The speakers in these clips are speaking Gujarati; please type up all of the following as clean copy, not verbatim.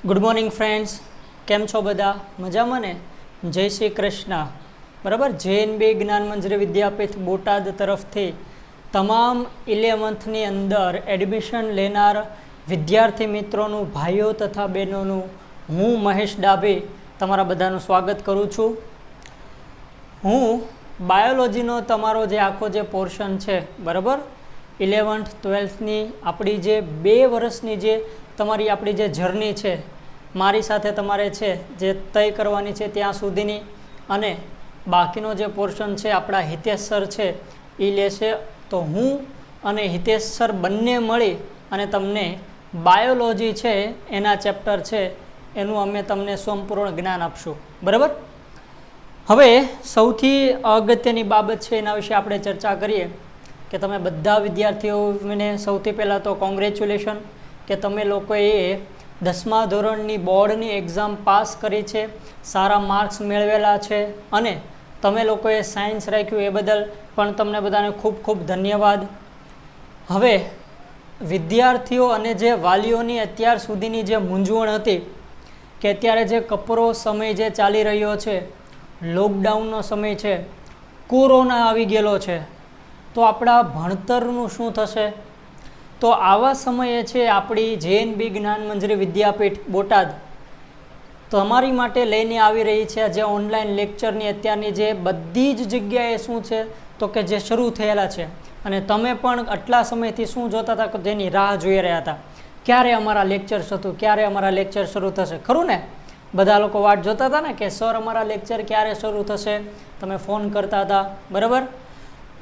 ગુડ મોર્નિંગ ફ્રેન્ડ્સ, કેમ છો બધા? મજામાં ને? જય શ્રી કૃષ્ણ. બરાબર, JNB જ્ઞાન મંજરી વિદ્યાપીઠ બોટાદ તરફથી તમામ 11th અંદર એડમિશન લેનાર વિદ્યાર્થી મિત્રોનું, ભાઈઓ તથા બહેનોનું હું મહેશ ડાભી તમારા બધાનું સ્વાગત કરું છું. હું બાયોલોજીનો તમારો જે આખો જે પોર્શન છે, બરાબર, 11th 12thની આપણી જે 2 વર્ષની જે તમારી આપણી જે જર્ની છે, મારી સાથે તમારે છે જે તય કરવાની છે ત્યાં સુધીની, અને બાકીનો જે પોર્શન છે આપણા હિતેશ સર છે એ લેશે. તો હું અને હિતેશ સર બંને મળી અને તમને બાયોલોજી છે એના ચેપ્ટર છે એનું અમે તમને સંપૂર્ણ જ્ઞાન આપશું. બરાબર, હવે સૌથી અગત્યની બાબત છે એના વિશે આપણે ચર્ચા કરીએ કે તમે બધા વિદ્યાર્થીઓને સૌથી પહેલાં તો કોંગ્રેચ્યુલેશન કે તમે લોકોએ 10મા ધોરણની બોર્ડની એક્ઝામ પાસ કરી છે, સારા માર્ક્સ મેળવેલા છે, અને તમે લોકોએ સાયન્સ રાખ્યું એ બદલ પણ તમને બધાને ખૂબ ખૂબ ધન્યવાદ. હવે વિદ્યાર્થીઓ અને જે વાલીઓની અત્યાર સુધીની જે મૂંઝવણ હતી કે અત્યારે જે કપરો સમય જે ચાલી રહ્યો છે, લોકડાઉનનો સમય છે, કોરોના આવી ગયેલો છે, તો આપણા ભણતરનું શું થશે? તો આવા સમયે છે આપણી JNB જ્ઞાન મંજરી વિદ્યાપીઠ બોટાદ તમારી માટે લઈને આવી રહી છે જે ઓનલાઈન લેક્ચરની અત્યારની જે બધી જ જગ્યાએ શું છે તો કે જે શરૂ થયેલા છે, અને તમે પણ આટલા સમયથી શું જોતા હતા કે જેની રાહ જોઈ રહ્યા હતા, ક્યારે અમારા લેક્ચર થતું, ક્યારે અમારા લેક્ચર શરૂ થશે, ખરું ને? બધા લોકો વાટ જોતા હતા ને કે સર અમારા લેક્ચર ક્યારે શરૂ થશે, તમે ફોન કરતા હતા. બરાબર,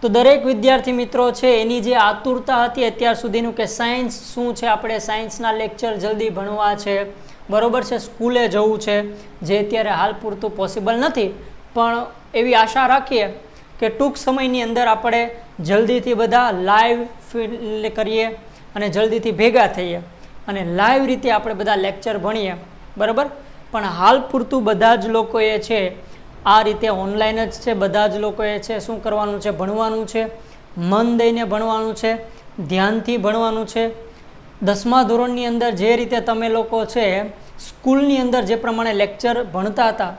તો દરેક વિદ્યાર્થી મિત્રો છે એની જે આતુરતા હતી અત્યાર સુધીનું કે સાયન્સ શું છે, આપણે સાયન્સના લેક્ચર જલ્દી ભણવા છે, બરાબર છે, સ્કૂલે જવું છે, જે અત્યારે હાલ પૂરતું પોસિબલ નથી, પણ એવી આશા રાખીએ કે ટૂંક સમયની અંદર આપણે જલ્દીથી બધા લાઈવ કરીએ અને જલ્દીથી ભેગા થઈએ અને લાઈવ રીતે આપણે બધા લેક્ચર ભણીએ. બરાબર, પણ હાલ પૂરતું બધા જ લોકોએ છે આ રીતે ઓનલાઈન જ છે, બધા જ લોકોએ છે શું કરવાનું છે, ભણવાનું છે, મન દઈને ભણવાનું છે, ધ્યાનથી ભણવાનું છે. 10મા ધોરણની અંદર જે રીતે તમે લોકો છે સ્કૂલની અંદર જે પ્રમાણે લેક્ચર ભણતા હતા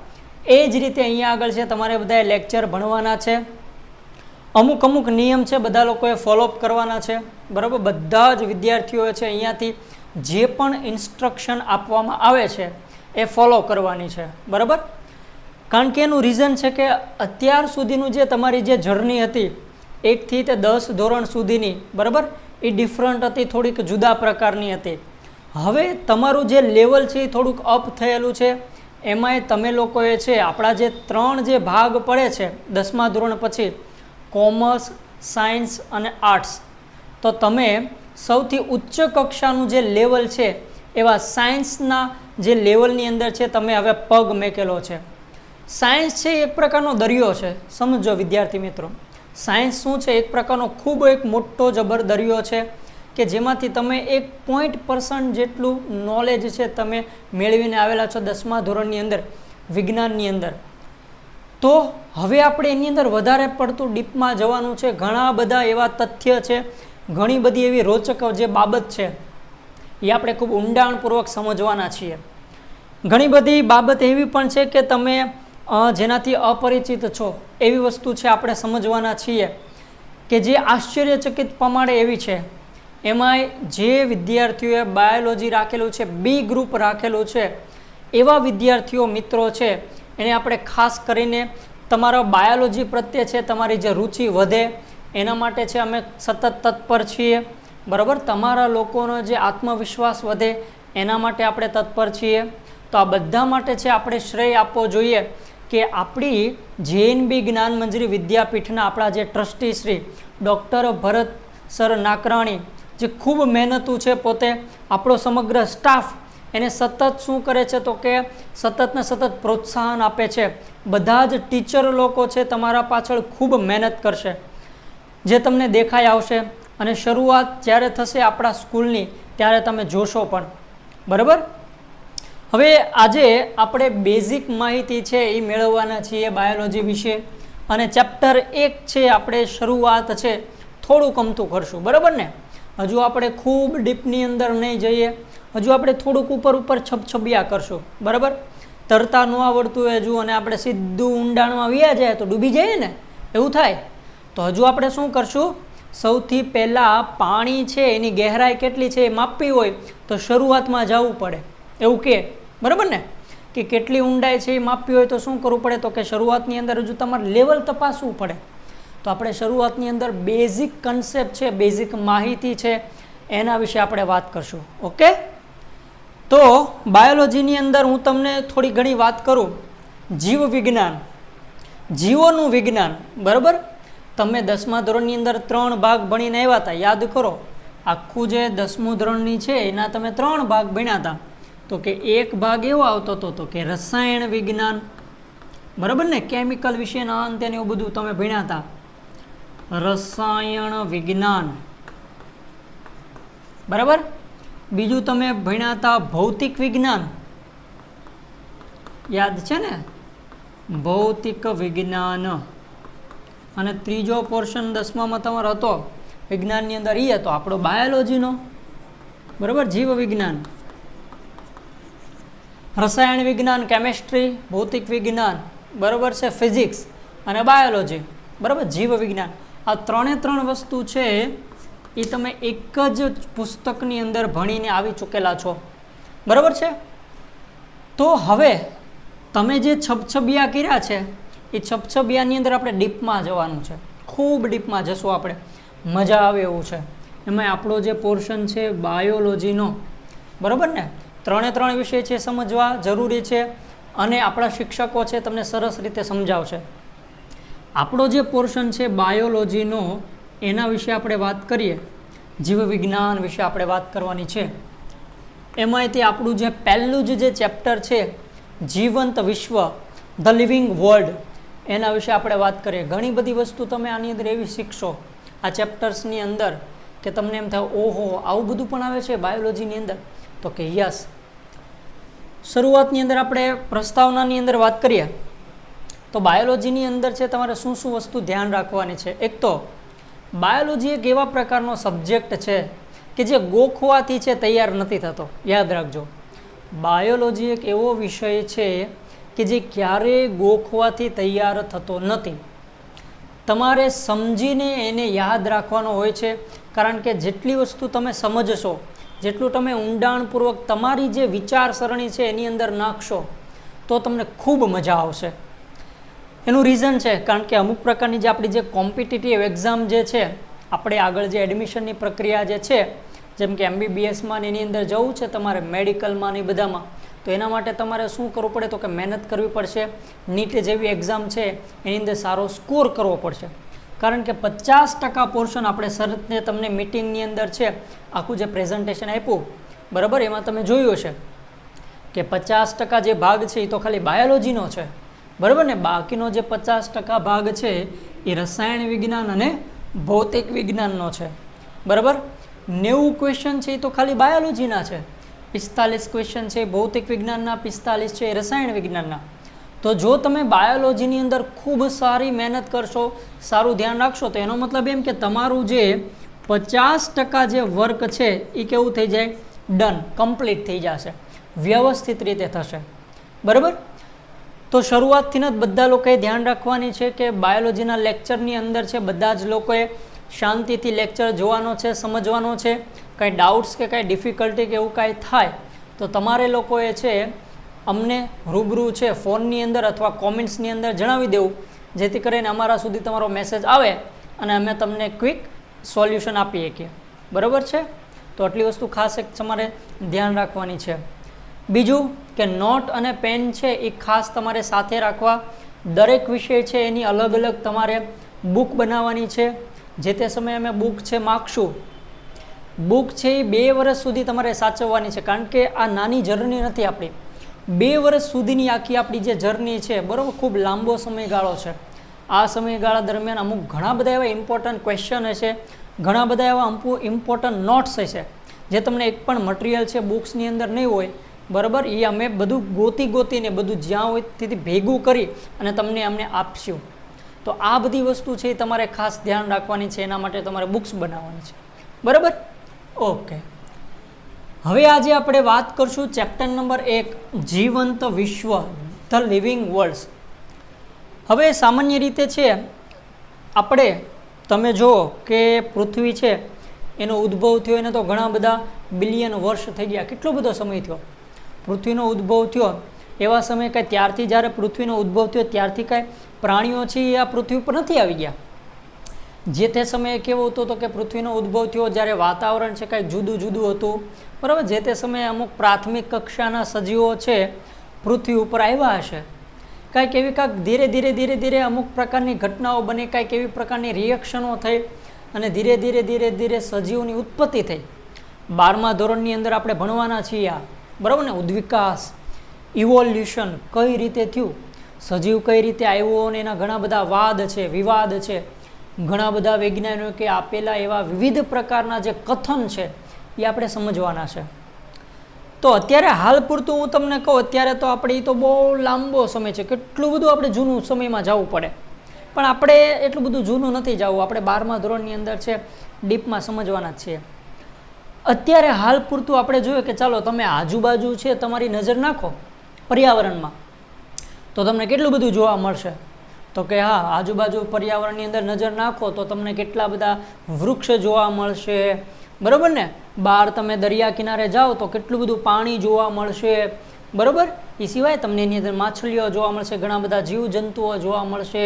એ જ રીતે અહીંયા આગળ છે તમારે બધાએ લેક્ચર ભણવાના છે. અમુક નિયમ છે બધા લોકોએ ફોલોઅપ કરવાના છે. બરાબર, બધા જ વિદ્યાર્થીઓએ છે અહીંયાથી જે પણ ઇન્સ્ટ્રક્શન આપવામાં આવે છે એ ફોલો કરવાની છે. બરાબર, કારણ કે એનું રીઝન છે કે અત્યાર સુધીનું જે તમારી જે જર્ની હતી 1 થી 10 ધોરણ સુધીની, બરાબર, એ ડિફરન્ટ હતી, થોડીક જુદા પ્રકારની હતી. હવે તમારું જે લેવલ છે એ થોડુંક અપ થયેલું છે. એમાંય તમે લોકોએ છે આપણા જે 3 જે ભાગ પડે છે 10મા ધોરણ પછી, કોમર્સ, સાયન્સ અને આર્ટ્સ, તો તમે સૌથી ઉચ્ચ કક્ષાનું જે લેવલ છે એવા સાયન્સના જે લેવલની અંદર છે તમે હવે પગ મેકેલો છે. સાયન્સ છે એક પ્રકારનો દરિયો છે, સમજો વિદ્યાર્થી મિત્રો. સાયન્સ શું છે? એક પ્રકારનો ખૂબ એક મોટો જબર દરિયો છે કે જેમાંથી તમે 1% જેટલું નોલેજ છે તમે મેળવીને આવેલા છો 10મા ધોરણની અંદર વિજ્ઞાનની અંદર. તો હવે આપણે એની અંદર વધારે પડતું ડીપમાં જવાનું છે. ઘણા બધા એવા તથ્ય છે, ઘણી બધી એવી રોચક જે બાબત છે એ આપણે ખૂબ ઊંડાણપૂર્વક સમજવાના છીએ. ઘણી બધી બાબત એવી પણ છે કે તમે જેનાથી અપરિચિત છો એવી વસ્તુ છે આપણે સમજવાના છીએ કે જે આશ્ચર્યચકિત પ્રમાણે એવી છે. એમાંય જે વિદ્યાર્થીઓએ બાયોલોજી રાખેલું છે, B ગ્રુપ રાખેલું છે, એવા વિદ્યાર્થીઓ મિત્રો છે એને આપણે ખાસ કરીને તમારા બાયોલોજી પ્રત્યે છે તમારી જે રુચિ વધે એના માટે છે અમે સતત તત્પર છીએ. બરાબર, તમારા લોકોનો જે આત્મવિશ્વાસ વધે એના માટે આપણે તત્પર છીએ. તો આ બધા માટે છે આપણે શ્રેય આપવો જોઈએ કે આપણી JNB જ્ઞાન મંજરી વિદ્યાપીઠના આપણા જે ટ્રસ્ટી શ્રી ડૉક્ટર ભરત સર નાકરાણી, જે ખૂબ મહેનતુ છે પોતે, આપણો સમગ્ર સ્ટાફ એને સતત શું કરે છે તો કે સતત ને સતત પ્રોત્સાહન આપે છે. બધા જ ટીચર લોકો છે તમારા પાછળ ખૂબ મહેનત કરશે, જે તમને દેખાઈ આવશે, અને શરૂઆત જ્યારે થશે આપણા સ્કૂલની ત્યારે તમે જોશો પણ. બરાબર, હવે આજે આપણે બેઝિક માહિતી છે એ મેળવવાના છીએ બાયોલોજી વિશે, અને ચેપ્ટર 1 છે આપણે શરૂઆત છે થોડુંક અમથું કરશું. બરાબર ને? હજુ આપણે ખૂબ ડીપની અંદર નહીં જઈએ, હજુ આપણે થોડુંક ઉપર છબછબિયા કરશું, બરાબર. તરતા ન આવડતું હોય હજુ અને આપણે સીધું ઊંડાણમાં વ્યા જાય તો ડૂબી જઈએ ને, એવું થાય. તો હજુ આપણે શું કરશું, સૌથી પહેલાં પાણી છે એની ગહેરાઈ કેટલી છે એ માપવી હોય તો શરૂઆતમાં જવું પડે, એવું કે, બરાબર ને, કે કેટલી ઊંડાઈ છે એ માપવી હોય તો શું કરવું પડે, તો કે શરૂઆતની અંદર હજુ તમારે લેવલ તપાસવું પડે. તો આપણે શરૂઆતની અંદર બેઝિક કન્સેપ્ટ છે, બેઝિક માહિતી છે, એના વિશે આપણે વાત કરશું. ઓકે, તો બાયોલોજીની અંદર હું તમને થોડી ઘણી વાત કરું. જીવ વિજ્ઞાન, જીવોનું વિજ્ઞાન, બરાબર. તમે 10મા ધોરણની અંદર 3 ભાગ ભણીને આવ્યા હતા, યાદ કરો. આખું જે 10મું ધોરણની છે એના તમે 3 ભાગ ભણ્યા હતા. તો કે એક ભાગ એવો આવતો હતો તો કે રસાયણ વિજ્ઞાન, બરાબર ને, કેમિકલ વિશેના અંતે એવું બધું તમે ભણ્યા હતા, રસાયણ વિજ્ઞાન, બરાબર. બીજું તમે ભણ્યા હતા ભૌતિક વિજ્ઞાન, યાદ છે ને, ભૌતિક વિજ્ઞાન. અને ત્રીજો પોર્શન 10મામાં તમારો હતો વિજ્ઞાનની અંદર એ હતો આપણો બાયોલોજીનો, બરાબર, જીવ વિજ્ઞાન, રસાયણ વિજ્ઞાન, કેમિસ્ટ્રી, ભૌતિક વિજ્ઞાન, બરાબર છે, ફિઝિક્સ અને બાયોલોજી, બરાબર, જીવ વિજ્ઞાન. આ 3 વસ્તુ છે એ તમે એક જ પુસ્તકની અંદર ભણીને આવી ચૂકેલા છો, બરાબર છે. તો હવે તમે જે છબછબિયા કર્યા છે એ છબછબિયાની અંદર આપણે ડીપમાં જવાનું છે, ખૂબ ડીપમાં જશું આપણે, મજા આવે એવું છે. એમાં આપણો જે પોર્શન છે બાયોલોજીનો, બરાબર ને, 3 વિષય છે સમજવા જરૂરી છે અને આપણા શિક્ષકો છે તમને સરસ રીતે સમજાવશે. આપણો જે પોર્શન છે બાયોલોજીનો એના વિશે આપણે વાત કરીએ, જીવ વિજ્ઞાન વિશે આપણે વાત કરવાની છે. એમાંથી આપણું જે પહેલું જે ચેપ્ટર છે જીવંત વિશ્વ, ધ લિવિંગ વર્લ્ડ, એના વિશે આપણે વાત કરીએ. ઘણી બધી વસ્તુ તમે આની અંદર એવી શીખશો આ ચેપ્ટર્સની અંદર કે તમને એમ થાય ઓહો આવું બધું પણ આવે છે બાયોલોજીની અંદર. તો કે યસ. શરૂઆતની અંદર આપણે પ્રસ્તાવનાની અંદર વાત કરીએ તો બાયોલોજીની અંદર છે તમારે શું શું વસ્તુ ધ્યાન રાખવાની છે. એક તો બાયોલોજી એક એવા પ્રકારનો સબ્જેક્ટ છે કે જે ગોખવાથી છે તૈયાર નથી થતો, યાદ રાખજો. બાયોલોજી એક એવો વિષય છે કે જે ક્યારેય ગોખવાથી તૈયાર થતો નથી. તમારે સમજીને એને યાદ રાખવાનો હોય છે, કારણ કે જેટલી વસ્તુ તમે સમજશો, જેટલું તમે ઊંડાણપૂર્વક તમારી જે વિચારસરણી છે એની અંદર નાખશો તો તમને ખૂબ મજા આવશે. એનું રીઝન છે કારણ કે અમુક પ્રકારની જે આપણી જે કોમ્પિટિટિવ એક્ઝામ જે છે, આપણે આગળ જે એડમિશનની પ્રક્રિયા જે છે, જેમ કે MBBSમાં એની અંદર જવું છે તમારે, મેડિકલમાં ને બધામાં, તો એના માટે તમારે શું કરવું પડે તો કે મહેનત કરવી પડશે. નીટ જેવી એક્ઝામ છે એની અંદર સારો સ્કોર કરવો પડશે, કારણ કે 50% પોર્શન આપણે સરને તમને મિટિંગની અંદર છે આખું જે પ્રેઝન્ટેશન આપ્યું, બરાબર, એમાં તમે જોયું હશે કે 50% જે ભાગ છે એ તો ખાલી બાયોલોજીનો છે, બરાબર ને. બાકીનો જે 50% ભાગ છે એ રસાયણ વિજ્ઞાન અને ભૌતિક વિજ્ઞાનનો છે, બરાબર. 90 ક્વેશ્ચન છે એ તો ખાલી બાયોલોજીના છે, 45 ક્વેશ્ચન છે ભૌતિક વિજ્ઞાનના, 45 છે એ રસાયણ વિજ્ઞાનના. તો જો તમે બાયોલોજીની અંદર ખૂબ સારી મહેનત કરશો, સારું ધ્યાન રાખશો, તો એનો મતલબ એમ કે તમારું જે 50% જે વર્ક છે એ કેવું થઈ જાય, ડન, કમ્પ્લીટ થઈ જશે, વ્યવસ્થિત રીતે થશે, બરાબર. તો શરૂઆતથી જ બધા લોકોએ ધ્યાન રાખવાની છે કે બાયોલોજીના લેક્ચરની અંદર છે બધા જ લોકોએ શાંતિથી લેક્ચર જોવાનો છે, સમજવાનો છે. કાંઈ ડાઉટ્સ કે કાંઈ ડિફિકલ્ટી કે એવું કાંઈ થાય તો તમારે લોકોએ છે અમને રૂબરૂ છે ફોનની અંદર અથવા કોમેન્ટ્સની અંદર જણાવી દેવું, જેથી કરીને અમારા સુધી તમારો મેસેજ આવે અને અમે તમને ક્વિક સોલ્યુશન આપી શકીએ, બરાબર છે. તો આટલી વસ્તુ ખાસ એક તમારે ધ્યાન રાખવાની છે. બીજું કે નોટ અને પેન છે એ ખાસ તમારે સાથે રાખવા. દરેક વિષય છે એની અલગ અલગ તમારે બુક બનાવવાની છે. જે તે સમયે અમે બુક છે માગશું, બુક છે એ 2 વર્ષ સુધી તમારે સાચવવાની છે, કારણ કે આ નાની જર્ની નથી આપણી. 2 વર્ષ સુધીની આખી આપણી જે જર્ની છે, બરાબર, ખૂબ લાંબો સમયગાળો છે. આ સમયગાળા દરમિયાન અમુક ઘણા બધા એવા ઇમ્પોર્ટન્ટ ક્વેશ્ચન હશે, ઘણા બધા એવા ઇમ્પોર્ટન્ટ નોટ્સ હશે જે તમને એક પણ મટીરિયલ છે બુક્સની અંદર નહીં હોય, બરાબર. એ અમે બધું ગોતીને બધું જ્યાં હોય તેથી ભેગું કરી અને તમને અમને આપશું. તો આ બધી વસ્તુ છે એ તમારે ખાસ ધ્યાન રાખવાની છે, એના માટે તમારે બુક્સ બનાવવાની છે, બરાબર. ઓકે, હવે આજે આપણે વાત કરશું ચેપ્ટર નંબર 1 જીવંત વિશ્વ, ધ લિવિંગ વર્લ્ડ્સ. હવે સામાન્ય રીતે છે આપણે તમે જુઓ કે પૃથ્વી છે એનો ઉદ્ભવ થયો એને તો ઘણા બધા બિલિયન વર્ષ થઈ ગયા. કેટલો બધો સમય થયો પૃથ્વીનો ઉદ્ભવ થયો. એવા સમય કાંઈ ત્યારથી જ્યારે પૃથ્વીનો ઉદ્ભવ થયો ત્યારથી કાંઈ પ્રાણીઓ છે એ આ પૃથ્વી પર નથી આવી ગયા. જે તે સમયે કેવો હતો તો કે પૃથ્વીનો ઉદ્ભવ થયો જ્યારે વાતાવરણ છે કાંઈક જુદું જુદું હતું, બરાબર. જે તે સમયે અમુક પ્રાથમિક કક્ષાના સજીવો છે પૃથ્વી ઉપર આવ્યા હશે. કાંઈક એવી કાંઈક ધીરે ધીરે ધીરે ધીરે અમુક પ્રકારની ઘટનાઓ બની, કાંઈક એવી પ્રકારની રિએક્શનો થઈ અને ધીરે ધીરે ધીરે ધીરે સજીવની ઉત્પત્તિ થઈ. 12મા ધોરણની અંદર આપણે ભણવાના છીએ આ, બરાબર ને, ઉદ્વિકાસ, ઇવોલ્યુશન કઈ રીતે થયું, સજીવ કઈ રીતે આવ્યો, અને એના ઘણા બધા વાદ છે, વિવાદ છે. ઘણા બધા વૈજ્ઞાનિકે આપેલા એવા વિવિધ પ્રકારના જે કથન છે એ આપણે સમજવાના છે. તો અત્યારે હાલ પૂરતું હું તમને કહું, અત્યારે તો આપણે તો બહુ લાંબો સમય છે, કેટલું બધું આપણે જૂનું સમયમાં જવું પડે, પણ આપણે એટલું બધું જૂનું નથી જવું. આપણે 12મા ધોરણની અંદર છે ડીપમાં સમજવાના જ છીએ. અત્યારે હાલ પૂરતું આપણે જોઈએ કે ચાલો તમે આજુબાજુ છે તમારી નજર નાખો પર્યાવરણમાં તો તમને કેટલું બધું જોવા મળશે. તો કે હા, આજુબાજુ પર્યાવરણની અંદર નજર નાખો તો તમને કેટલા બધા વૃક્ષ જોવા મળશે, બરાબર ને. બહાર તમે દરિયા કિનારે જાઓ તો કેટલું બધું પાણી જોવા મળશે, બરાબર. એ સિવાય તમને એની અંદર માછલીઓ જોવા મળશે, ઘણા બધા જીવજંતુઓ જોવા મળશે.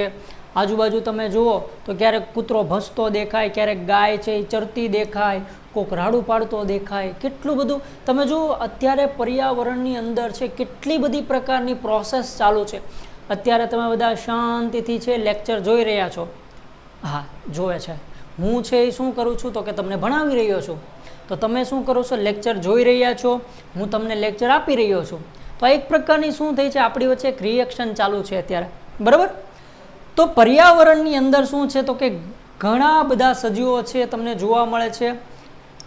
આજુબાજુ તમે જુઓ તો ક્યારેક કૂતરો ભસતો દેખાય, ક્યારેક ગાય છે એ ચરતી દેખાય, કોક રાડું પાડતો દેખાય. કેટલું બધું તમે જુઓ અત્યારે પર્યાવરણની અંદર છે કેટલી બધી પ્રકારની પ્રોસેસ ચાલુ છે. અત્યારે તમે બધા શાંતિથી છે લેક્ચર જોઈ રહ્યા છો. હા, જોવે છે. હું છે એ શું કરું છું તો કે તમને ભણાવી રહ્યો છું, તો તમે શું કરો છો, લેક્ચર જોઈ રહ્યા છો, હું તમને લેક્ચર આપી રહ્યો છું. તો એક પ્રકારની શું થઈ છે આપણી વચ્ચે એક રિએક્શન ચાલુ છે અત્યારે, બરાબર. તો પર્યાવરણની અંદર શું છે તો કે ઘણા બધા સજીવો છે તમને જોવા મળે છે.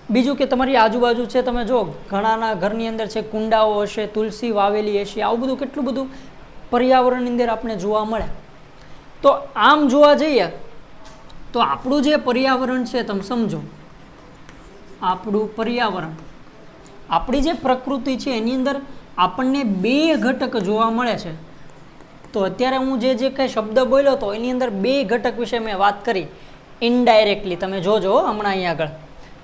બીજું કે તમારી આજુબાજુ છે તમે જો ઘણાના ઘરની અંદર છે કુંડાઓ હશે, તુલસી વાવેલી હશે, આવું બધું કેટલું બધું પર્યાવરણની અંદર આપણે જોવા મળે. તો આમ જોવા જઈએ તો આપણું જે પર્યાવરણ છે તમે સમજો, આપણું પર્યાવરણ, આપણી જે પ્રકૃતિ છે એની અંદર આપણને 2 ઘટક જોવા મળે છે. તો અત્યારે હું જે કંઈ શબ્દ બોલ્યો હતો એની અંદર 2 ઘટક વિશે મેં વાત કરી ઇનડાયરેક્ટલી. તમે જોજો હમણાં અહીંયા આગળ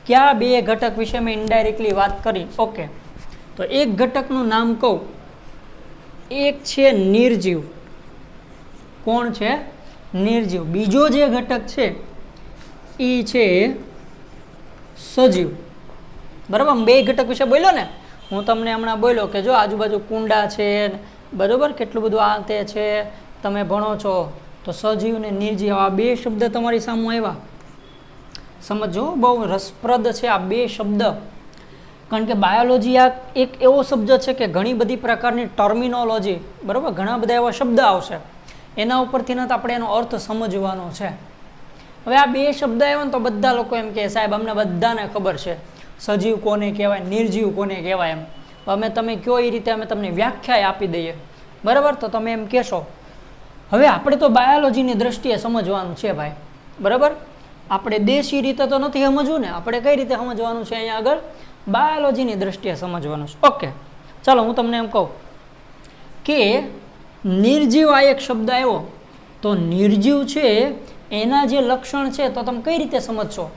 કયા 2 ઘટક વિશે મેં ઇનડાયરેક્ટલી વાત કરી. ઓકે, તો એક ઘટકનું નામ કહું, એક છે નિર્જીવ. કોણ છે? નિર્જીવ. બીજો જે ઘટક છે એ છે સજીવ, બરાબર. 2 ઘટક વિશે બોલ્યો ને હું તમને હમણાં બોલ્યો કે જો આજુબાજુ કુંડા છે, બરાબર, કેટલું બધું આ તે છે, તમે ભણો છો. તો સજીવ ને નિર્જીવ આ 2 શબ્દ તમારી સામે આવ્યા. સમજો, બહુ રસપ્રદ છે આ 2 શબ્દ. કારણ કે બાયોલોજી આ એક એવો શબ્દ છે કે ઘણી બધી પ્રકારની ટર્મિનોલોજી, બરાબર, ઘણા બધા એવા શબ્દ આવશે, એના ઉપરથી નથી આપણે એનો અર્થ સમજવાનો છે. હવે આ 2 શબ્દ આવ્યા ને તો બધા લોકો એમ કહે સાહેબ અમને બધાને ખબર છે સજીવ કોને કહેવાય, નિર્જીવ કોને કહેવાય. એમ અમે તમે કહો એ રીતે અમે તમને વ્યાખ્યા આપી દઈએ, બરાબર. તો તમે એમ કહેશો. હવે આપણે તો બાયોલોજીની દ્રષ્ટિએ સમજવાનું છે ભાઈ, બરાબર. આપણે દેશી રીતે તો નથી સમજવું ને, આપણે કઈ રીતે સમજવાનું છે અહીંયા આગળ બાયોલોજીની દ્રષ્ટિએ સમજવાનું છે. ઓકે, ચાલો હું તમને એમ કહું કે નિર્જીવ આ એક શબ્દ આવ્યો તો નિર્જીવ છે એના જે લક્ષણ છે તો તમે કઈ રીતે સમજશો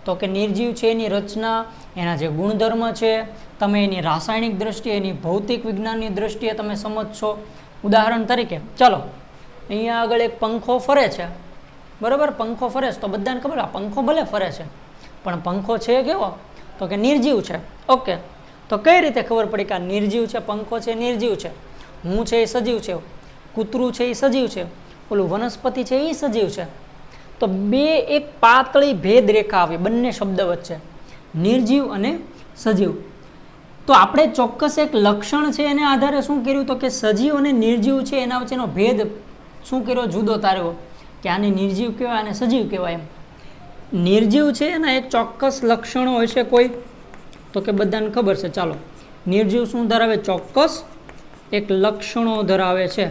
તો કે નિર્જીવ છે એની રચના, એના જે ગુણધર્મ છે, તમે એની રાસાયણિક દ્રષ્ટિએ, એની ભૌતિક વિજ્ઞાનની દ્રષ્ટિએ તમે સમજશો. ઉદાહરણ તરીકે ચાલો અહીંયા આગળ એક પંખો ફરે છે, બરાબર. પંખો ફરે છે તો બધાને ખબર આ પંખો ભલે ફરે છે પણ પંખો છે કેવો તો કે નિર્જીવ છે. ઓકે, તો કઈ રીતે ખબર પડી કે આ નિર્જીવ છે, પંખો છે નિર્જીવ છે, હું છે એ સજીવ છે, કૂતરું છે એ સજીવ છે, ઓલું વનસ્પતિ છે એ સજીવ છે. તો 2 એક પાતળી ભેદ રેખા આવી બંને શબ્દ વચ્ચે, નિર્જીવ અને સજીવ. તો આપણે ચોક્કસ એક લક્ષણ છે એને આધારે શું કર્યું તો કે સજીવ અને નિર્જીવ છે એના વચ્ચેનો ભેદ શું કર્યો, જુદો તાર્યો કે આને નિર્જીવ કહેવાય અને સજીવ કહેવાય. એમ નિર્જીવ છે એના એક ચોક્કસ લક્ષણો હોય છે કોઈ તો કે બધાને ખબર છે. ચાલો નિર્જીવ શું ધરાવે, ચોક્કસ એક લક્ષણો ધરાવે છે.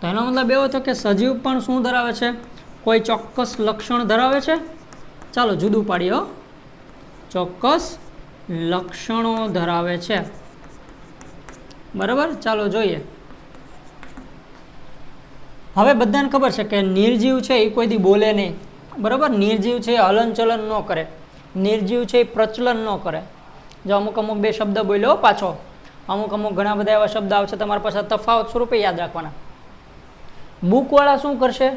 તો એનો મતલબ એવો થયો કે સજીવ પણ શું ધરાવે છે, કોઈ ચોક્કસ લક્ષણ ધરાવે છે. ચાલો જુદું પાડીએ. ચોક્કસ લક્ષણો ધરાવે છે. બરાબર, ચાલો જોઈએ. હવે બધાને ખબર છે કે નિર્જીવ છે એ કોઈ દી બોલે નહીં. બરાબર, નિર્જીવ છે એ હલનચલન ન કરે, નિર્જીવ છે એ પ્રચલન ન કરે. જો અમુક અમુક બે શબ્દ બોલ્યો પાછો, અમુક અમુક ઘણા બધા એવા શબ્દ આવશે તમારા પાસે તફાવત સ્વરૂપે યાદ રાખવાના. બુકવાળા શું કરશે?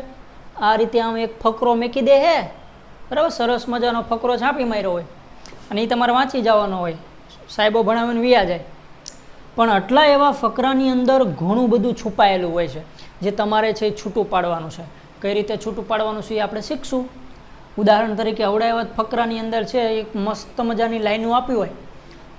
આ રીતે આમ એક ફકરો મેકી દે હે, બરાબર, સરસ મજાનો ફકરો છાપી માર્યો હોય અને એ તમારે વાંચી જવાનો હોય, સાહેબો ભણાવીને વ્યા જાય. પણ આટલા એવા ફકરાની અંદર ઘણું બધું છુપાયેલું હોય છે જે તમારે છે એ છૂટું પાડવાનું છે. કઈ રીતે છૂટું પાડવાનું છે એ આપણે શીખશું. ઉદાહરણ તરીકે અવડા એવા ફકરાની અંદર છે એક મસ્ત મજાની લાઈનો આપી હોય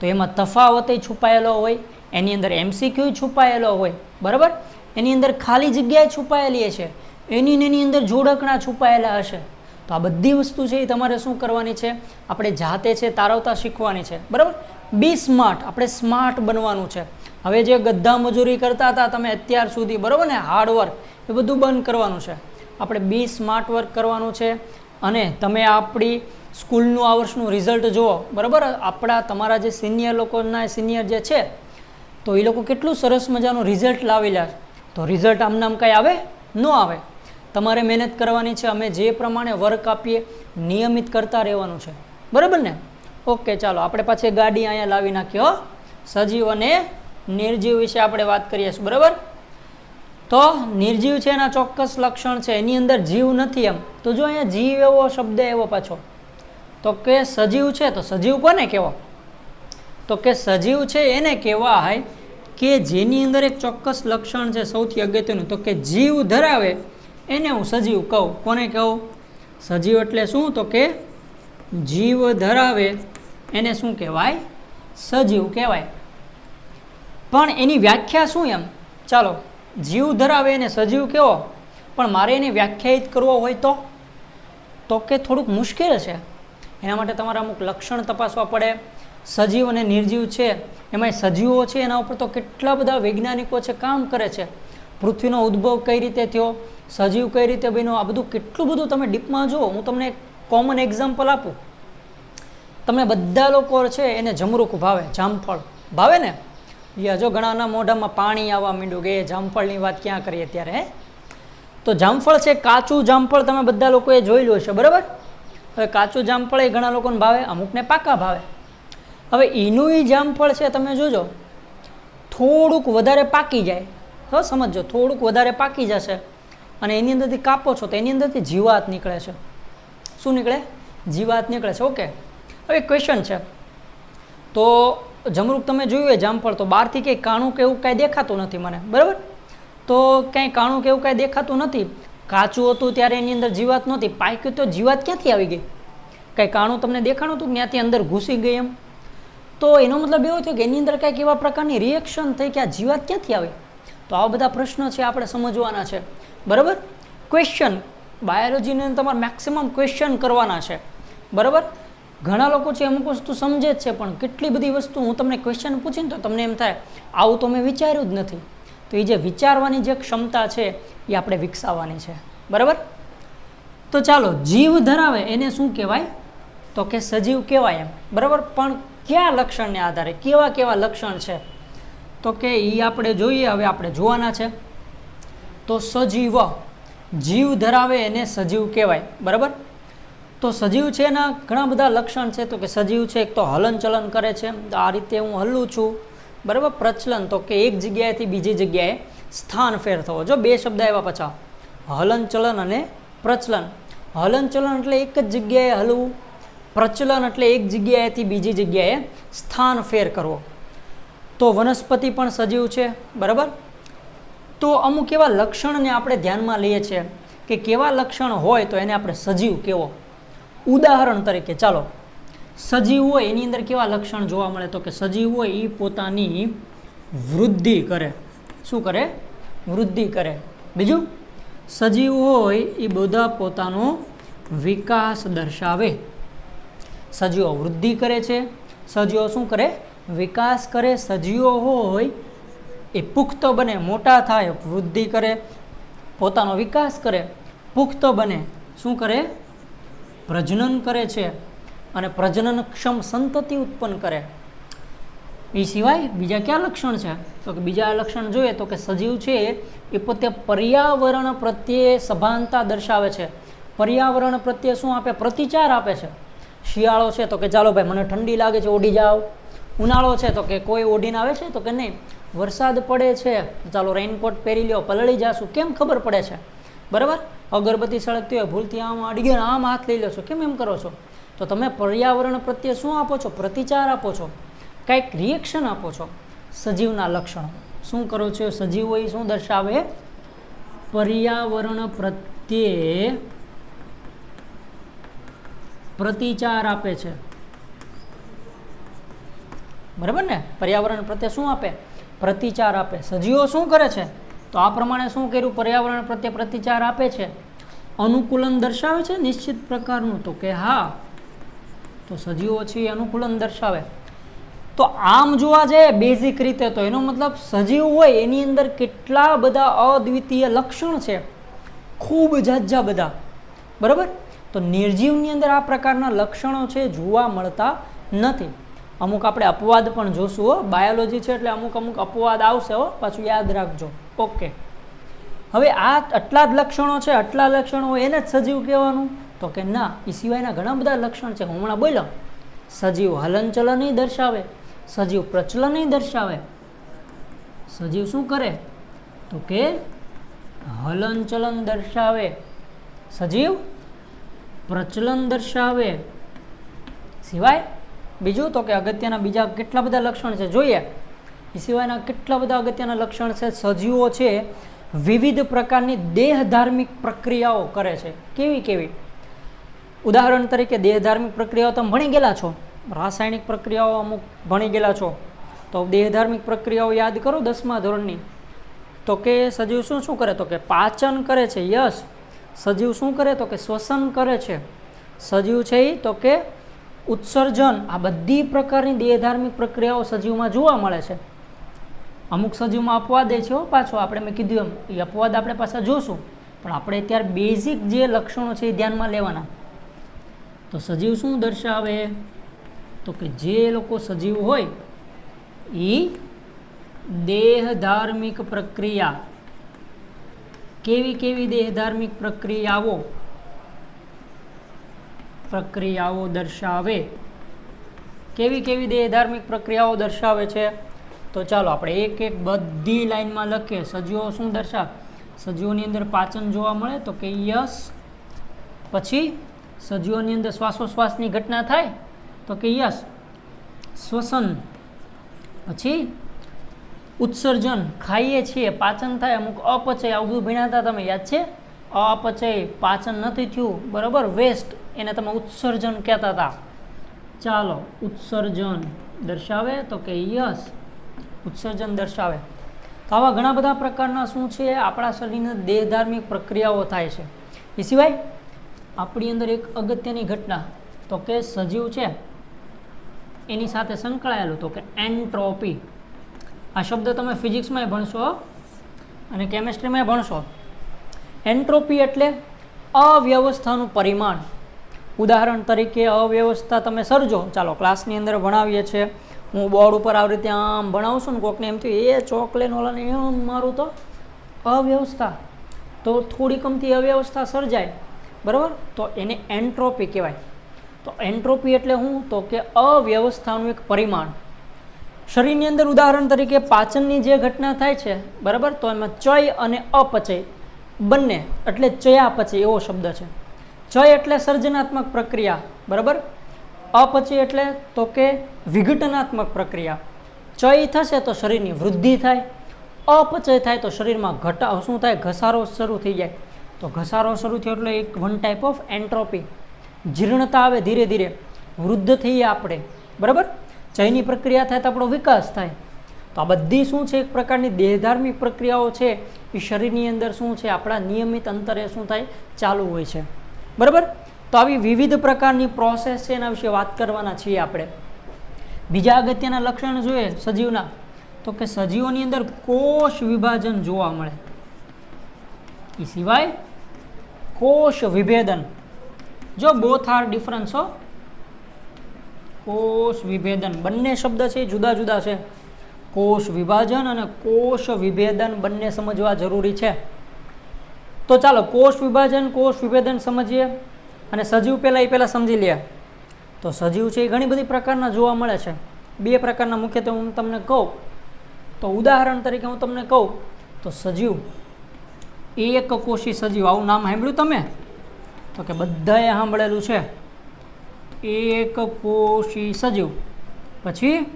તો એમાં તફાવતે છુપાયેલો હોય, એની અંદર MCQ છુપાયેલો હોય, બરાબર, એની અંદર ખાલી જગ્યાએ છુપાયેલી હશે, એની અંદર જોડકણા છુપાયેલા હશે. તો આ બધી વસ્તુ છે એ તમારે શું કરવાની છે? આપણે જાતે છે તારવતા શીખવાની છે. બરાબર, બી સ્માર્ટ, આપણે સ્માર્ટ બનવાનું છે. હવે જે ગધા મજૂરી કરતા હતા તમે અત્યાર સુધી, બરાબર ને, હાર્ડવર્ક એ બધું બંધ કરવાનું છે. આપણે બી સ્માર્ટ વર્ક કરવાનું છે. અને તમે આપણી સ્કૂલનું આ વર્ષનું રિઝલ્ટ જુઓ, બરાબર, તમારા જે સિનિયર લોકોના સિનિયર જે છે તો એ લોકો કેટલું સરસ મજાનું રિઝલ્ટ લાવેલા. તો રિઝલ્ટ આમ કાંઈ આવે ન આવે, તમારે મહેનત કરવાની છે. અમે જે પ્રમાણે વર્ક આપીએ નિયમિત કરતા રહેવાનું છે. બરાબર ને? ઓકે, ચાલો આપણે પાછી ગાડી અહીંયા લાવી નાખીએ. સજીવ અને નિર્જીવ વિશે આપણે વાત કરીએ છીએ. બરાબર, તો નિર્જીવ છે એના ચોક્કસ લક્ષણ છે, એની અંદર જીવ નથી. એમ તો જો અહીંયા જીવ એવો શબ્દ એવો પાછો, તો કે સજીવ છે. તો સજીવ કોને કહેવો? તો કે સજીવ છે એને કહેવાય કે જેની અંદર એક ચોક્કસ લક્ષણ છે. સૌથી અગત્યનું તો કે જીવ ધરાવે એને હું સજીવ કહું. કોને કહું? સજીવ એટલે શું? તો કે જીવ ધરાવે એને શું કહેવાય? સજીવ કહેવાય. પણ એની વ્યાખ્યા શું? એમ ચાલો, જીવ ધરાવે એને સજીવ કહેવો, પણ મારે એને વ્યાખ્યાયિત કરવો હોય તો કે થોડુંક મુશ્કેલ છે. એના માટે તમારે અમુક લક્ષણ તપાસવા પડે. સજીવ અને નિર્જીવ છે, એમાં સજીવો છે એના ઉપર તો કેટલા બધા વૈજ્ઞાનિકો છે કામ કરે છે. પૃથ્વીનો ઉદ્ભવ કઈ રીતે થયો, સજીવ કઈ રીતે બન્યો, આ બધું કેટલું બધું તમે ડીપમાં જુઓ. હું તમને એક કોમન એક્ઝામ્પલ આપું. તમને બધા લોકો છે એને જમરૂખ ભાવે, જામફળ ભાવે ને? જો ઘણાના મોઢામાં પાણી આવવા માંડ્યું કે જામફળની વાત ક્યાં કરીએ ત્યારે. હે, તો જામફળ છે, કાચું જામફળ તમે બધા લોકોએ જોયેલું હશે. બરાબર, હવે કાચું જામફળ એ ઘણા લોકોને ભાવે, અમુકને પાકા ભાવે. હવે એનું એ જામફળ છે તમે જોજો થોડુંક વધારે પાકી જાય, હવે સમજો, થોડુંક વધારે પાકી જશે અને એની અંદરથી કાપો છો તો એની અંદરથી જીવાત નીકળે છે. શું નીકળે? જીવાત નીકળે છે. ઓકે, હવે ક્વેશ્ચન છે, તો જમરૂક તમે જોયું હોય જામફળ, તો બહારથી કંઈ કાણું કે એવું કાંઈ દેખાતું નથી મને. બરાબર, તો કાંઈ કાણું કે એવું કાંઈ દેખાતું નથી. કાચું હતું ત્યારે એની અંદર જીવાત નહોતી, પાક્યું તો જીવાત ક્યાંથી આવી ગઈ? કાંઈ કાણું તમને દેખાણું હતું ત્યાંથી અંદર ઘૂસી ગઈ એમ? તો એનો મતલબ એવો થયો કે એની અંદર કાંઈક એવા પ્રકારની રિએક્શન થઈ કે આ જીવાત ક્યાંથી આવી? તો આવા બધા પ્રશ્નો છે આપણે સમજવાના છે. બરાબર, ક્વેશ્ચન બાયોલોજીને તમારે મેક્સિમમ ક્વેશ્ચન કરવાના છે. બરાબર, ઘણા લોકો છે અમુક વસ્તુ સમજે જ છે, પણ કેટલી બધી વસ્તુ હું તમને ક્વેશ્ચન પૂછીને તો તમને એમ થાય આવું તો મેં વિચાર્યું જ નથી. તો એ જે વિચારવાની જે ક્ષમતા છે એ આપણે વિકસાવવાની છે. બરાબર, તો ચાલો, જીવ ધરાવે એને શું કહેવાય? તો કે સજીવ કહેવાય એમ. બરાબર, પણ કયા લક્ષણને આધારે, કેવા લક્ષણ છે તો કે એ આપણે જોઈએ. હવે આપણે જોવાના છે. તો સજીવ, જીવ ધરાવે એને સજીવ કહેવાય. બરાબર, તો સજીવ છે એના ઘણા બધા લક્ષણ છે. તો કે સજીવ છે એક તો હલનચલન કરે છે, તો આ રીતે હું હલું છું. બરાબર, પ્રચલન તો કે એક જગ્યાએથી બીજી જગ્યાએ સ્થાન ફેર થવો. જો બે શબ્દ આવ્યા પાછા, હલનચલન અને પ્રચલન. હલનચલન એટલે એક જ જગ્યાએ હલવું, પ્રચલન એટલે એક જગ્યાએથી બીજી જગ્યાએ સ્થાન ફેર કરવો. તો વનસ્પતિ પણ સજીવ છે. બરાબર, તો અમુક એવા લક્ષણને આપણે ધ્યાનમાં લઈએ છીએ કે કેવા લક્ષણ હોય તો એને આપણે સજીવ કહેવો. ઉદાહરણ તરીકે ચાલો, સજીવ હોય એની અંદર કેવા લક્ષણ જોવા મળે? તો કે સજીવ હોય એ પોતાની વૃદ્ધિ કરે. શું કરે? વૃદ્ધિ કરે. બીજું, સજીવ હોય એ બધા પોતાનો વિકાસ દર્શાવે. સજીવો વૃદ્ધિ કરે છે, સજીવો શું કરે? વિકાસ કરે. સજીવો હોય એ પુખ્ત બને, મોટા થાય, વૃદ્ધિ કરે, પોતાનો વિકાસ કરે, પુખ્ત બને, શું કરે? પ્રજનન કરે છે. અને પ્રજનનક્ષમ સંતતિ ઉત્પન્ન કરે. એ સિવાય બીજા કયા લક્ષણ છે? તો કે બીજા લક્ષણ જોઈએ તો કે સજીવ છે એ પોતે પર્યાવરણ પ્રત્યે સભાનતા દર્શાવે છે. પર્યાવરણ પ્રત્યે શું આપે? પ્રતિચાર આપે છે. શિયાળો છે તો કે ચાલો ભાઈ મને ઠંડી લાગે છે ઓઢી જાઓ. ઉનાળો છે તો કે કોઈ ઓઢીને આવે છે? તો કે નહીં. વરસાદ પડે છે ચાલો રેઇનકોટ પહેરી લ્યો, પલળી જાશું. કેમ ખબર પડે છે? બરાબર. અગરબત્તી સળગતી હોય ભૂલથી આમ અડી ગયો આમ હાથ લઈ લો છો, કેમ એમ કરો છો? તો તમે પર્યાવરણ પ્રત્યે શું આપો છો? પ્રતિચાર આપો છો, કંઈક રિએક્શન આપો છો. સજીવના લક્ષણો શું કરો છો? સજીવો એ શું દર્શાવે? પર્યાવરણ પ્રત્યે પ્રતિચાર આપે છે. બરાબર ને? પર્યાવરણ પ્રત્યે શું આપે? પ્રતિચાર આપે. સજીવો શું કરે છે? તો આ પ્રમાણે શું કર્યું? પર્યાવરણ પ્રત્યે પ્રતિચાર આપે છે. અનુકૂલન દર્શાવે છે નિશ્ચિત પ્રકારનું? તો કે હા. તો સજીવો છે અનુકૂલન દર્શાવે. તો આમ જોવા જઈએ બેઝિક રીતે તો એનો મતલબ સજીવ હોય એની અંદર કેટલા બધા અદ્વિતીય લક્ષણ છે, ખૂબ ઝાઝા બધા. બરાબર. તો નિર્જીવની અંદર આ પ્રકારના લક્ષણો છે જોવા મળતા નથી. અમુક આપણે અપવાદ પણ જોશું હો. બાયોલોજી છે એટલે અમુક અપવાદ આવશે હો, પાછું યાદ રાખજો. ઓકે. હવે આ આટલા જ લક્ષણો છે, આટલા લક્ષણો હોય એને જ સજીવ કહેવાનું? તો કે ના, એ સિવાયના ઘણા બધા લક્ષણ છે. હું હમણાં બોલ્યો સજીવ હલનચલન દર્શાવે, સજીવ પ્રચલન દર્શાવે. સજીવ શું કરે? તો કે હલનચલન દર્શાવે, સજીવ પ્રચલન દર્શાવે. સિવાય બીજું તો કે અગત્યના બીજા કેટલા બધા લક્ષણ છે જોઈએ. એ સિવાયના કેટલા બધા અગત્યના લક્ષણ છે. સજીવો છે વિવિધ પ્રકારની દેહધાર્મિક પ્રક્રિયાઓ કરે છે. કેવી કેવી? ઉદાહરણ તરીકે દેહધાર્મિક પ્રક્રિયાઓ તમે ભણી ગયેલા છો, રાસાયણિક પ્રક્રિયાઓ અમુક ભણી ગયેલા છો. તો દેહધાર્મિક પ્રક્રિયાઓ યાદ કરો 10મા ધોરણની. તો કે સજીવ શું શું કરે? તો કે પાચન કરે છે. યસ. સજીવ શું કરે? તો કે શ્વસન કરે છે. સજીવ છે એ તો કે ઉત્સર્જન. આ બધી પ્રકારની દેહધાર્મિક પ્રક્રિયાઓ સજીવમાં જોવા મળે છે. અમુક સજીવમાં અપવાદ છે પાછો, આપણે મેં કીધું એમ એ અપવાદ આપણે પાછા જોશું, પણ આપણે અત્યારે બેઝિક જે લક્ષણો છે એ ધ્યાનમાં લેવાના. તો સજીવ શું દર્શાવે? તો કે જે લોકો સજીવ હોય એ દેહધાર્મિક પ્રક્રિયા, કેવી કેવી દેહધાર્મિક પ્રક્રિયાઓ દર્શાવે. કેવી કેવી દેહધાર્મિક પ્રક્રિયાઓ દર્શાવે છે? તો ચાલો આપણે એક એક બધી લાઈનમાં લખીએ. સજીવો શું દર્શાવે? સજીવોની અંદર પાચન જોવા મળે તો કે યસ. પછી સજીવોની અંદર શ્વાસોશ્વાસની ઘટના થાય તો કે યસ, શ્વસન. પછી ઉત્સર્જન, ખાઈએ છીએ પાચન થાય. અમુક અપચય, આવું બધું ભણ્યા હતા તમે, યાદ છે? અપચય, પાચન નથી થયું, બરાબર, વેસ્ટ, એને તમે ઉત્સર્જન કહેતા હતા. ચાલો ઉત્સર્જન દર્શાવે તો કે યસ, ઉત્સર્જન દર્શાવે. તો આવા ઘણા બધા પ્રકારના શું છે આપણા શરીરના દેહધાર્મિક પ્રક્રિયાઓ થાય છે. એ સિવાય આપણી અંદર એક અગત્યની ઘટના તો કે સજીવ છે એની સાથે સંકળાયેલું તો કે એન્ટ્રોપી. આ શબ્દ તમે ફિઝિક્સમાં ભણશો અને કેમેસ્ટ્રીમાં ભણશો. એન્ટ્રોપી એટલે અવ્યવસ્થાનું પરિમાણ. ઉદાહરણ તરીકે અવ્યવસ્થા તમે સર્જો. ચાલો ક્લાસની અંદર ભણાવીએ છીએ, હું બોર્ડ ઉપર આવી રીતે આમ ભણાવું છું ને કોકને એમ થયું એ ચોકલેન ઓલાને એમ મારું તો અવ્યવસ્થા, તો થોડી કમથી અવ્યવસ્થા સર્જાય, બરાબર, તો એને એન્ટ્રોપી કહેવાય. તો એન્ટ્રોપી એટલે શું? તો કે અવ્યવસ્થાનું એક પરિમાણ. શરીરની અંદર ઉદાહરણ તરીકે પાચનની જે ઘટના થાય છે, બરાબર, તો એમાં ચય અને અપચય બંને, એટલે ચયાપચય એવો શબ્દ છે. ચય એટલે સર્જનાત્મક પ્રક્રિયા, બરાબર. અપચય એટલે તો કે વિઘટનાત્મક પ્રક્રિયા. ચય થશે તો શરીરની વૃદ્ધિ થાય, અપચય થાય તો શરીરમાં શું થાય? ઘસારો શરૂ થઈ જાય. તો ઘસારો શરૂ થયો એટલે એક વન ટાઈપ ઓફ એન્ટ્રોપી, જીર્ણતા આવે, ધીરે ધીરે વૃદ્ધ થઈએ આપણે, બરાબર. ચયની પ્રક્રિયા થાય તો આપણો વિકાસ થાય. તો આ બધી શું છે? એક પ્રકારની દેહધાર્મિક પ્રક્રિયાઓ છે એ શરીરની અંદર શું છે આપણા નિયમિત અંતરે શું થાય? ચાલુ હોય છે, બરાબર. તો આવી વિવિધ પ્રકારની પ્રોસેસ છે એના વિશે વાત કરવાના છીએ આપણે. બીજા અગત્યના લક્ષણ જોઈએ સજીવના તો કે સજીવોની અંદર કોષ વિભાજન જોવા મળે. એ સિવાય કોષ વિભેદન. જો બોથ આર ડિફરન્સ હો, કોષ વિભેદન બંને શબ્દ છે જુદા જુદા છે. કોષ વિભાજન અને કોષ વિભેદન બંને સમજવા જરૂરી છે. તો ચાલો કોષ વિભાજન કોષ વિભેદન સમજીએ અને સજીવ પહેલાં સમજી લે. તો સજીવ છે એ ઘણી બધી પ્રકારના જોવા મળે છે. બે પ્રકારના મુખ્યત્વે હું તમને કહું તો ઉદાહરણ તરીકે હું તમને કહું તો સજીવ એક કોષી સજીવ, આવું નામ સાંભળ્યું તમે? તો કે બધાએ સાંભળેલું છે એક કોષી સજીવ. પછી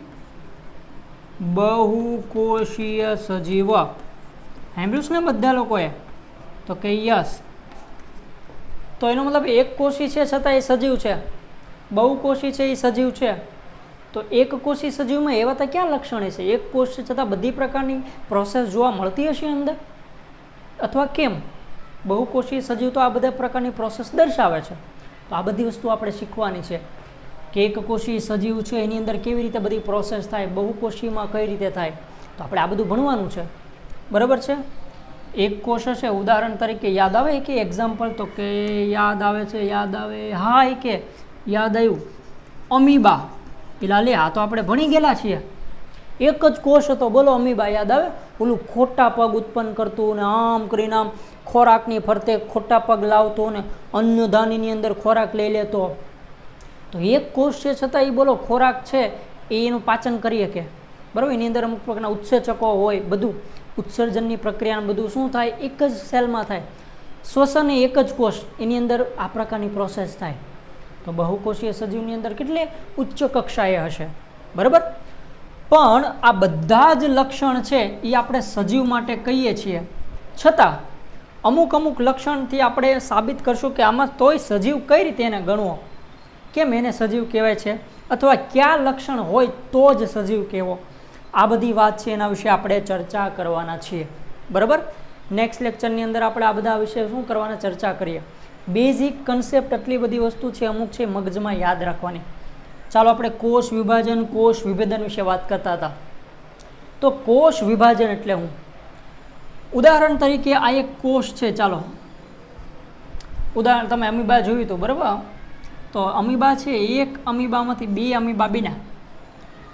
બહુકોષીય સજીવ સાંભળ્યું છે ને બધા લોકોએ? તો કે યસ. તો એનો મતલબ એક કોષી છે છતાં એ સજીવ છે, બહુકોષી છે એ સજીવ છે. તો એક કોષી સજીવમાં એવા તો ક્યાં લક્ષણ છે? એક કોષ છે છતાં બધી પ્રકારની પ્રોસેસ જોવા મળતી હશે અંદર, અથવા કેમ? બહુકોષી સજીવ તો આ બધા પ્રકારની પ્રોસેસ દર્શાવે છે. તો આ બધી વસ્તુ આપણે શીખવાની છે કે એક કોષી સજીવ છે એની અંદર કેવી રીતે બધી પ્રોસેસ થાય, બહુકોષીમાં કઈ રીતે થાય. તો આપણે આ બધું ભણવાનું છે, બરાબર છે? એક કોષ છે ઉદાહરણ તરીકે યાદ આવે કે એક્ઝામ્પલ? તો કે યાદ આવે હા એ કે યાદ આવ્યું અમીબા. પેલા લે આ તો આપણે ભણી ગયેલા છીએ. એક જ કોષ હતો, બોલો અમીબા યાદ આવે? ઓલું ખોટા પગ ઉત્પન્ન કરતું ને આમ કરીને આમ ખોરાકની ફરતે ખોટા પગ લાવતો ને અન્નધાનીની અંદર ખોરાક લઈ લેતો. તો એક કોષ છે છતાં એ બોલો ખોરાક છે એનું પાચન કરીએ કે બરાબર? એની અંદર અમુક પ્રકારના ઉત્સેચકો હોય, બધું ઉત્સર્જનની પ્રક્રિયા બધું શું થાય? એક જ સેલમાં થાય. શ્વસન એક જ કોષ, એની અંદર આ પ્રકારની પ્રોસેસ થાય. તો બહુકોષીય સજીવની અંદર કેટલી ઉચ્ચ કક્ષાએ હશે, બરાબર? પણ આ બધા જ લક્ષણ છે એ આપણે સજીવ માટે કહીએ છીએ, છતાં અમુક લક્ષણથી આપણે સાબિત કરશું કે આમાં તોય સજીવ કઈ રીતે એને ગણવો, કેમ એને સજીવ કહેવાય છે, અથવા કયા લક્ષણ હોય તો જ સજીવ કહેવો. આ બધી વાત છે એના વિશે આપણે ચર્ચા કરવાના છીએ, બરાબર? નેક્સ્ટ લેક્ચરની અંદર આપણે આ બધા વિશે શું કરવાના? ચર્ચા કરીએ. બેઝિક કન્સેપ્ટ આટલી બધી વસ્તુ છે, અમુક છે મગજમાં યાદ રાખવાની. ચાલો આપણે કોષ વિભાજન કોષ વિભેદન વિશે વાત કરતા હતા. તો કોષ વિભાજન એટલે હું ઉદાહરણ તરીકે આ એક કોષ છે. ચાલો ઉદાહરણ તમે અમીબા જોયું હતું, બરાબર? તો અમીબા છે, એક અમીબામાંથી બે અમીબા બન્યા.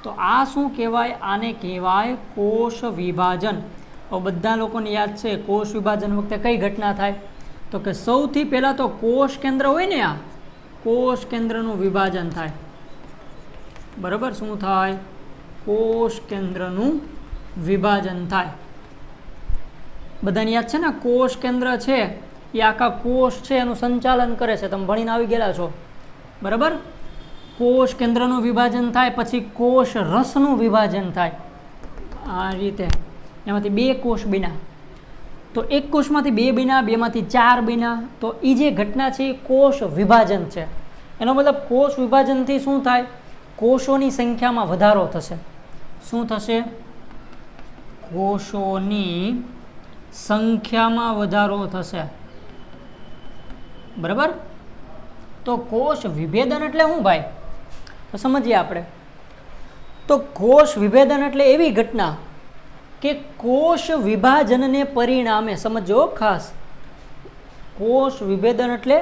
તો આ શું કહેવાય? આને કહેવાય કોષ વિભાજન. બધા લોકોને યાદ છે કોષ વિભાજન વખતે કઈ ઘટના થાય? તો કે સૌથી પહેલાં તો કોષ કેન્દ્ર હોય ને, આ કોષ કેન્દ્રનું વિભાજન થાય, બરાબર? શું થાય? કોષ કેન્દ્રનું વિભાજન થાય. બધાને યાદ છે ને કોષ કેન્દ્ર છે એ આખા કોષ છે એનું સંચાલન કરે છે. તમે ભણીને આવી ગયેલા છો, બરાબર? કોષ કેન્દ્રનું વિભાજન થાય, પછી કોષ રસનું વિભાજન થાય. આ રીતે એમાંથી બે કોષ બન્યા. તો એક કોષમાંથી બે બન્યા, બેમાંથી ચાર બન્યા. તો એ જે ઘટના છે એ કોષ વિભાજન છે. એનો મતલબ કોષ વિભાજનથી શું થાય? કોષોની સંખ્યામાં વધારો થશે. શું થશે? કોષોની સંખ્યામાં વધારો થશે, બરાબર? તો કોષ વિભેદન એટલે શું ભાઈ? તો સમજીએ આપણે. તો કોષ વિભેદન એટલે એવી ઘટના કે કોષ વિભાજનને પરિણામે, સમજો ખાસ, કોષ વિભેદન એટલે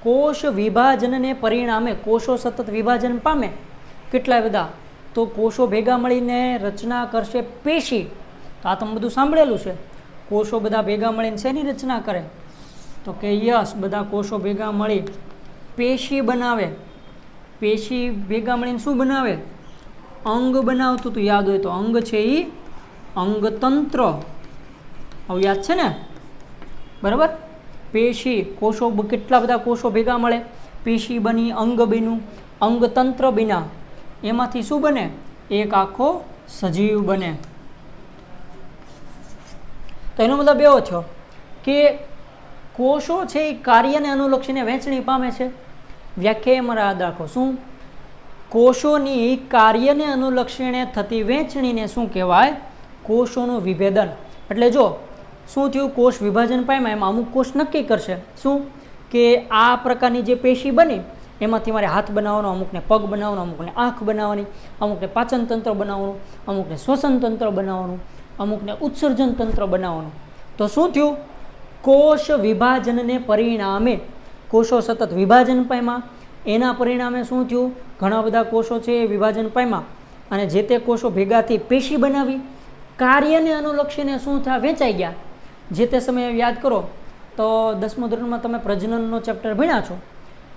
કોષ વિભાજનને પરિણામે કોષો સતત વિભાજન પામે. કેટલા બધા? તો કોષો ભેગા મળીને રચના કરશે પેશી. તો આ તમે બધું સાંભળેલું છે. કોષો બધા ભેગા મળીને શેની રચના કરે? તો કે યસ, બધા કોષો ભેગા મળી પેશી બનાવે. પેશી ભેગા મળીને શું બનાવે? અંગ બનાવતું. તો યાદ હોય તો અંગ છે એ અંગતંત્ર. આવું યાદ છે ને, બરાબર? પેશી, કોષો, કેટલા બધા કોષો ભેગા મળે, પેશી બની, અંગ બન્યું, અંગતંત્ર બન્યા. એમાંથી શું બને? એક આખો સજીવ બને. તો એનો મતલબ એવો થયો કે કોષો છે એ કાર્યને અનુલક્ષીને વહેંચણી પામે છે. વ્યાખ્યામાં યાદ રાખો, શું? કોષોની કાર્યને અનુલક્ષીને થતી વહેંચણીને શું કહેવાય? કોષોનું વિભેદન. એટલે જો શું થયું? કોષ વિભાજન પામ્યા, એમાં અમુક કોષ નક્કી કરશે શું કે આ પ્રકારની જે પેશી બની એમાંથી મારે હાથ બનાવવાનો, અમુકને પગ બનાવવાનો, અમુકને આંખ બનાવવાની, અમુકને પાચન તંત્ર બનાવવાનું, અમુકને શ્વસન તંત્ર બનાવવાનું, અમુકને ઉત્સર્જન તંત્ર બનાવવાનું. તો શું થયું? કોષ વિભાજનને પરિણામે કોષો સતત વિભાજન પામ્યા. એના પરિણામે શું થયું, ઘણા બધા કોષો છે એ વિભાજન પામ્યા અને જે તે કોષો ભેગાથી પેશી બનાવી, કાર્યને અનુલક્ષીને શું થયા, વેચાઈ ગયા. જે તે સમયે યાદ કરો તો 10મા ધોરણમાં તમે પ્રજનનનો ચેપ્ટર ભણ્યા છો.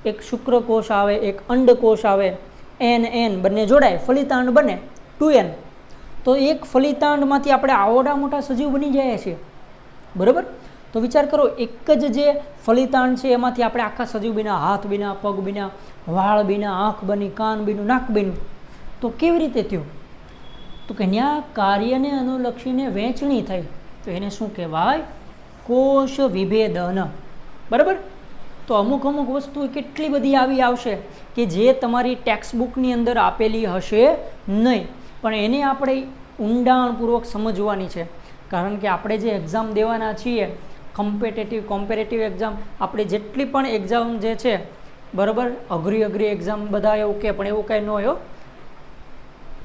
એક શુક્રકોષ આવે, એક અંડકોષ આવે, એન બંને જોડાય, ફલિતાંડ બને 2n. તો એક ફલિતાંડમાંથી આપણે આવડા મોટા સજીવ બની જાય છીએ, બરાબર. તો વિચાર કરો, એક જ જે ફલિતાંડ છે એમાંથી આપણે આખા સજીવ બન્યા, હાથ બન્યા, પગ બન્યા, વાળ બન્યા, આંખ બની, કાન બન્યું, નાક બન્યું. તો કેવી રીતે થયું? તો કે ત્યાં કાર્યને અનુલક્ષીને વહેંચણી થઈ. તો એને શું કહેવાય? કોષ વિભેદન, બરાબર. તો અમુક વસ્તુ કેટલી બધી આવી આવશે કે જે તમારી ટેક્સ્ટ બુકની અંદર આપેલી હશે નહીં, પણ એને આપણે ઊંડાણપૂર્વક સમજવાની છે. કારણ કે આપણે જે એક્ઝામ દેવાના છીએ, કોમ્પેરેટિવ એક્ઝામ, આપણે જેટલી પણ એક્ઝામ જે છે, બરાબર, અઘરી એક્ઝામ બધા એવું કે, પણ એવું કાંઈ ન હોય.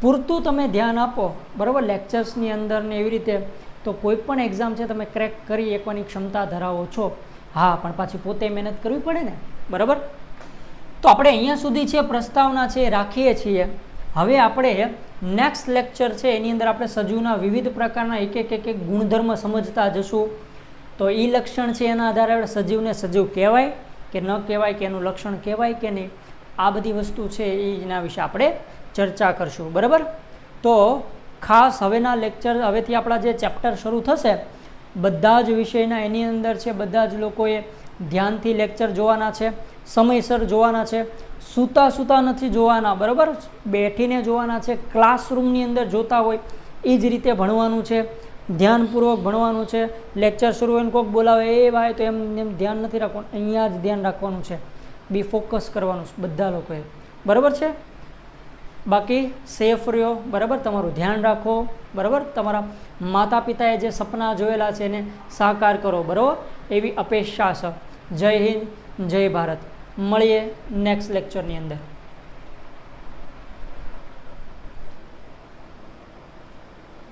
પૂરતું તમે ધ્યાન આપો, બરાબર, લેક્ચર્સની અંદર ને એવી રીતે, તો કોઈ પણ એક્ઝામ છે તમે ક્રેક કરી એકવાની ક્ષમતા ધરાવો છો. હા, પણ પાછી પોતે મહેનત કરવી પડે ને, બરાબર. તો આપણે અહીંયા સુધી છે પ્રસ્તાવના છે રાખીએ છીએ. હવે આપણે નેક્સ્ટ લેક્ચર છે એની અંદર આપણે સજીવના વિવિધ પ્રકારના એક ગુણધર્મ સમજતા જશું. તો એ લક્ષણ છે એના આધારે આપણે સજીવને સજીવ કહેવાય કે ન કહેવાય, કે એનું લક્ષણ કહેવાય કે નહીં, આ બધી વસ્તુ છે એના વિશે આપણે ચર્ચા કરશું, બરાબર. તો ખાસ હવેના લેક્ચર, હવેથી આપણા જે ચેપ્ટર શરૂ થશે બધા જ વિષયના, એની અંદર છે બધા જ લોકોએ ધ્યાનથી લેક્ચર જોવાના છે, સમયસર જોવાના છે, સૂતા નથી જોવાના, બરાબર, બેઠીને જોવાના છે. ક્લાસરૂમની અંદર જોતા હોય એ જ રીતે ભણવાનું છે, ધ્યાનપૂર્વક ભણવાનું છે. લેક્ચર શરૂ હોય ને કોઈક બોલાવે એ ભાઈ તો એમ ધ્યાન નથી રાખવાનું, અહીંયા જ ધ્યાન રાખવાનું છે, બી ફોકસ કરવાનું બધા લોકોએ, બરાબર છે. બાકી સેફ રહ્યો, બરાબર, તમારું ધ્યાન રાખો, બરાબર. તમારા માતા પિતાએ જે સપના જોયેલા છે એને સાકાર કરો, બરાબર, એવી અપેક્ષા છે. જય હિન્દ, જય ભારત. મળીએ નેક્સ્ટ લેક્ચરની અંદર.